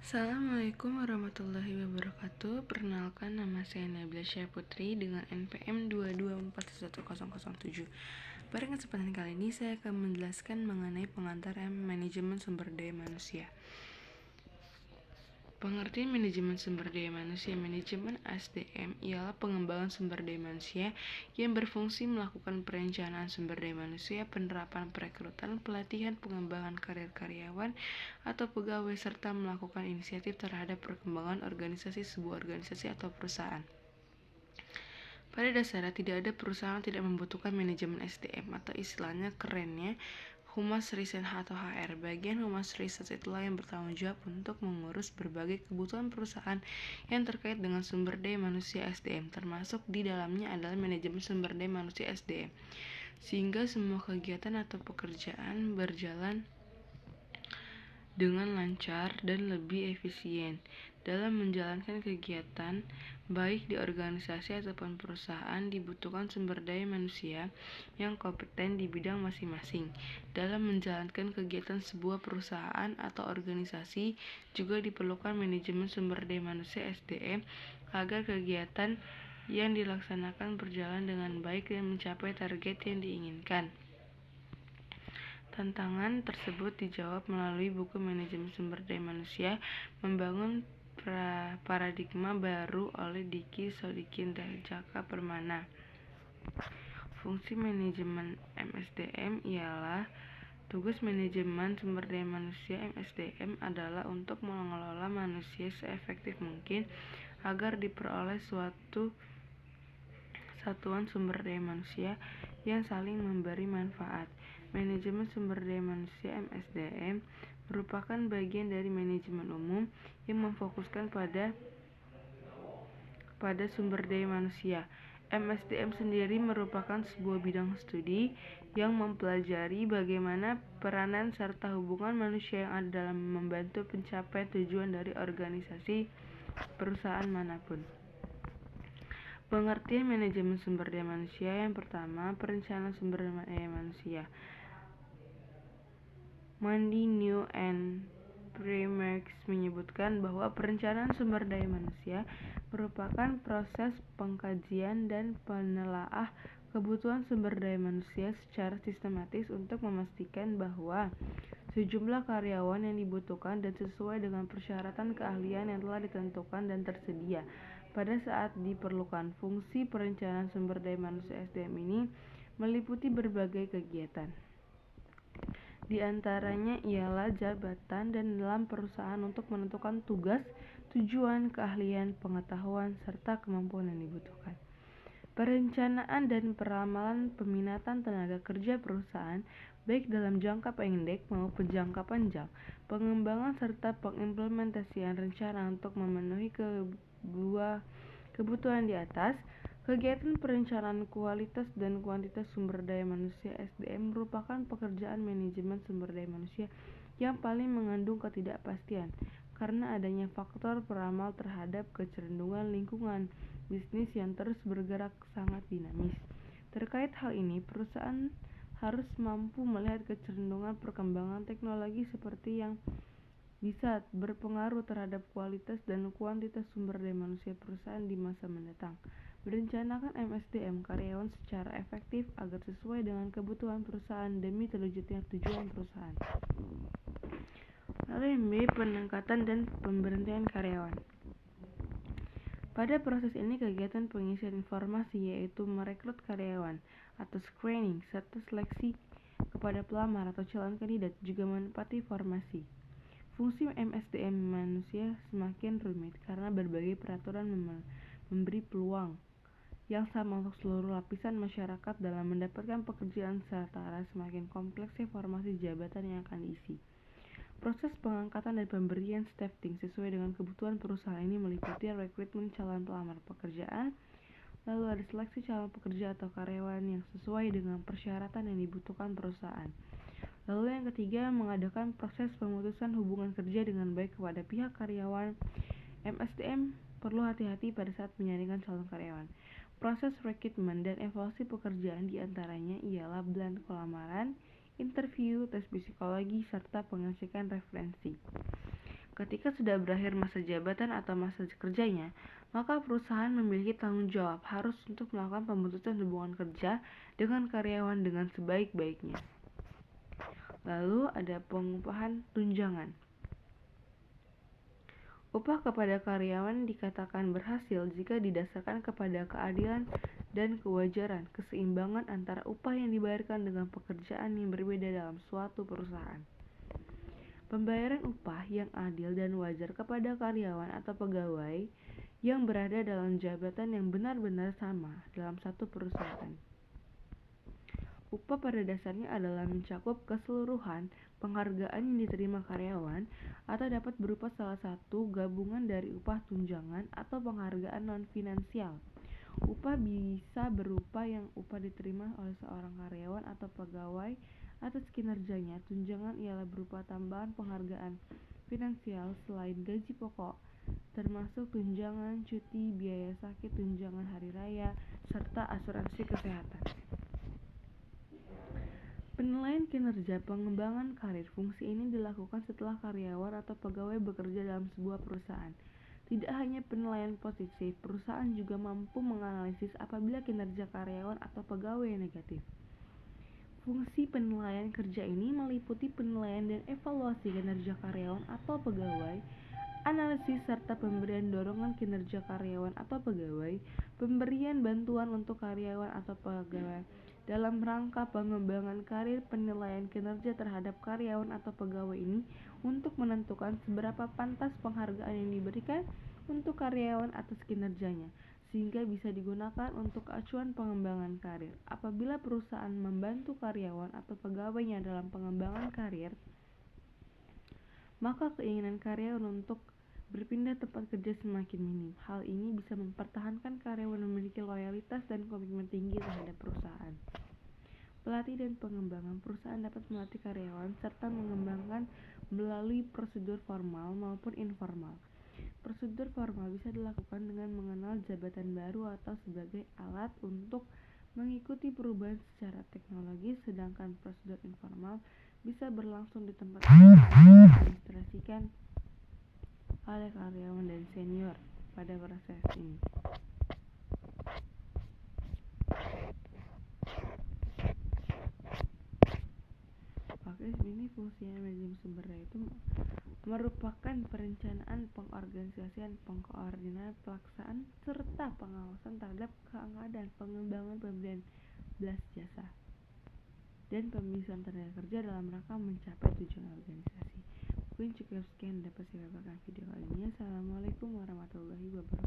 Assalamualaikum warahmatullahi wabarakatuh. Perkenalkan, nama saya Nabila Syah Putri dengan NPM 224111007. Pada kesempatan kali ini saya akan menjelaskan mengenai pengantar manajemen sumber daya manusia. Pengertian manajemen sumber daya manusia. Manajemen SDM ialah pengembangan sumber daya manusia yang berfungsi melakukan perencanaan sumber daya manusia, penerapan perekrutan, pelatihan, pengembangan karir karyawan atau pegawai, serta melakukan inisiatif terhadap perkembangan organisasi sebuah organisasi atau perusahaan. Pada dasarnya tidak ada perusahaan yang tidak membutuhkan manajemen SDM atau istilahnya kerennya Human Resources atau HR. Bagian Human Resources itulah yang bertanggung jawab untuk mengurus berbagai kebutuhan perusahaan yang terkait dengan sumber daya manusia SDM, termasuk di dalamnya adalah manajemen sumber daya manusia SDM, sehingga semua kegiatan atau pekerjaan berjalan dengan lancar dan lebih efisien. Dalam menjalankan kegiatan, baik di organisasi ataupun perusahaan, dibutuhkan sumber daya manusia yang kompeten di bidang masing-masing. Dalam menjalankan kegiatan sebuah perusahaan atau organisasi, juga diperlukan manajemen sumber daya manusia SDM agar kegiatan yang dilaksanakan berjalan dengan baik dan mencapai target yang diinginkan. Tantangan tersebut dijawab melalui buku Manajemen Sumber Daya Manusia Membangun Paradigma Baru oleh Diki Sodikin dan Jaka Permana. Fungsi manajemen MSDM ialah tugas manajemen sumber daya manusia MSDM adalah untuk mengelola manusia seefektif mungkin agar diperoleh suatu satuan sumber daya manusia yang saling memberi manfaat. Manajemen sumber daya manusia MSDM merupakan bagian dari manajemen umum yang memfokuskan pada sumber daya manusia. MSDM sendiri merupakan sebuah bidang studi yang mempelajari bagaimana peranan serta hubungan manusia yang ada dalam membantu pencapaian tujuan dari organisasi perusahaan manapun. Pengertian manajemen sumber daya manusia. Yang pertama, perencanaan sumber daya manusia. Mandy, New and Primex menyebutkan bahwa perencanaan sumber daya manusia merupakan proses pengkajian dan penelaah kebutuhan sumber daya manusia secara sistematis untuk memastikan bahwa sejumlah karyawan yang dibutuhkan dan sesuai dengan persyaratan keahlian yang telah ditentukan dan tersedia pada saat diperlukan. Fungsi perencanaan sumber daya manusia SDM ini meliputi berbagai kegiatan. Di antaranya ialah jabatan dan dalam perusahaan untuk menentukan tugas, tujuan, keahlian, pengetahuan, serta kemampuan yang dibutuhkan. Perencanaan dan peramalan peminatan tenaga kerja perusahaan baik dalam jangka pendek maupun jangka panjang, pengembangan serta pengimplementasian rencana untuk memenuhi kedua kebutuhan di atas. Kegiatan perencanaan kualitas dan kuantitas sumber daya manusia SDM merupakan pekerjaan manajemen sumber daya manusia yang paling mengandung ketidakpastian karena adanya faktor peramal terhadap kecenderungan lingkungan bisnis yang terus bergerak sangat dinamis. Terkait hal ini, perusahaan harus mampu melihat kecenderungan perkembangan teknologi seperti yang bisa berpengaruh terhadap kualitas dan kuantitas sumber daya manusia perusahaan di masa mendatang. Merencanakan MSDM karyawan secara efektif agar sesuai dengan kebutuhan perusahaan demi terwujudnya tujuan perusahaan. Lalu yang B, peningkatan dan pemberhentian karyawan. Pada proses ini kegiatan pengisian informasi yaitu merekrut karyawan atau screening serta seleksi kepada pelamar atau calon kandidat juga menempati formasi. Fungsi MSDM manusia semakin rumit karena berbagai peraturan memberi peluang yang sama untuk seluruh lapisan masyarakat dalam mendapatkan pekerjaan setara. Semakin kompleksnya formasi jabatan yang akan diisi. Proses pengangkatan dan pemberian staffing sesuai dengan kebutuhan perusahaan ini meliputi rekrutmen calon pelamar pekerjaan, lalu ada seleksi calon pekerja atau karyawan yang sesuai dengan persyaratan yang dibutuhkan perusahaan. Lalu yang ketiga, mengadakan proses pemutusan hubungan kerja dengan baik kepada pihak karyawan. MSDM perlu hati-hati pada saat menyaringkan calon karyawan. Proses rekrutmen dan evaluasi pekerjaan diantaranya ialah bulan kelamaran, interview, tes psikologi, serta pengecekan referensi. Ketika sudah berakhir masa jabatan atau masa kerjanya, maka perusahaan memiliki tanggung jawab harus untuk melakukan pemutusan hubungan kerja dengan karyawan dengan sebaik-baiknya. Lalu ada pengupahan tunjangan. Upah kepada karyawan dikatakan berhasil jika didasarkan kepada keadilan dan kewajaran, keseimbangan antara upah yang dibayarkan dengan pekerjaan yang berbeda dalam suatu perusahaan. Pembayaran upah yang adil dan wajar kepada karyawan atau pegawai yang berada dalam jabatan yang benar-benar sama dalam satu perusahaan. Upah pada dasarnya adalah mencakup keseluruhan penghargaan yang diterima karyawan atau dapat berupa salah satu gabungan dari upah tunjangan atau penghargaan non-finansial. Upah bisa berupa yang upah diterima oleh seorang karyawan atau pegawai atas kinerjanya. Tunjangan ialah berupa tambahan penghargaan finansial selain gaji pokok, termasuk tunjangan cuti, biaya sakit, tunjangan hari raya, serta asuransi kesehatan. Penilaian kinerja pengembangan karir. Fungsi ini dilakukan setelah karyawan atau pegawai bekerja dalam sebuah perusahaan. Tidak hanya penilaian positif, perusahaan juga mampu menganalisis apabila kinerja karyawan atau pegawai yang negatif. Fungsi penilaian kerja ini meliputi penilaian dan evaluasi kinerja karyawan atau pegawai, analisis serta pemberian dorongan kinerja karyawan atau pegawai, pemberian bantuan untuk karyawan atau pegawai dalam rangka pengembangan karir. Penilaian kinerja terhadap karyawan atau pegawai ini untuk menentukan seberapa pantas penghargaan yang diberikan untuk karyawan atas kinerjanya, sehingga bisa digunakan untuk acuan pengembangan karir. Apabila perusahaan membantu karyawan atau pegawainya dalam pengembangan karir, maka keinginan karyawan untuk berpindah tempat kerja semakin minim. Hal ini bisa mempertahankan karyawan memiliki loyalitas dan komitmen tinggi terhadap perusahaan. Pelatih dan pengembangan. Perusahaan dapat melatih karyawan serta mengembangkan melalui prosedur formal maupun informal. Prosedur formal bisa dilakukan dengan mengenal jabatan baru atau sebagai alat untuk mengikuti perubahan secara teknologis, sedangkan prosedur informal bisa berlangsung di tempat yang diadministrasikan oleh karyawan dan senior pada proses ini. Oke, ini fungsinya manajemen sumber daya itu merupakan perencanaan, pengorganisasian, pengkoordinatan, pelaksanaan, serta pengawasan terhadap keanggotaan, pengembangan, pemberian belas jasa, dan pemilihan tenaga kerja dalam rangka mencapai tujuan organisasi. Mungkin cukup sekian dapat saya bagikan video kali ini. Assalamualaikum warahmatullahi wabarakatuh.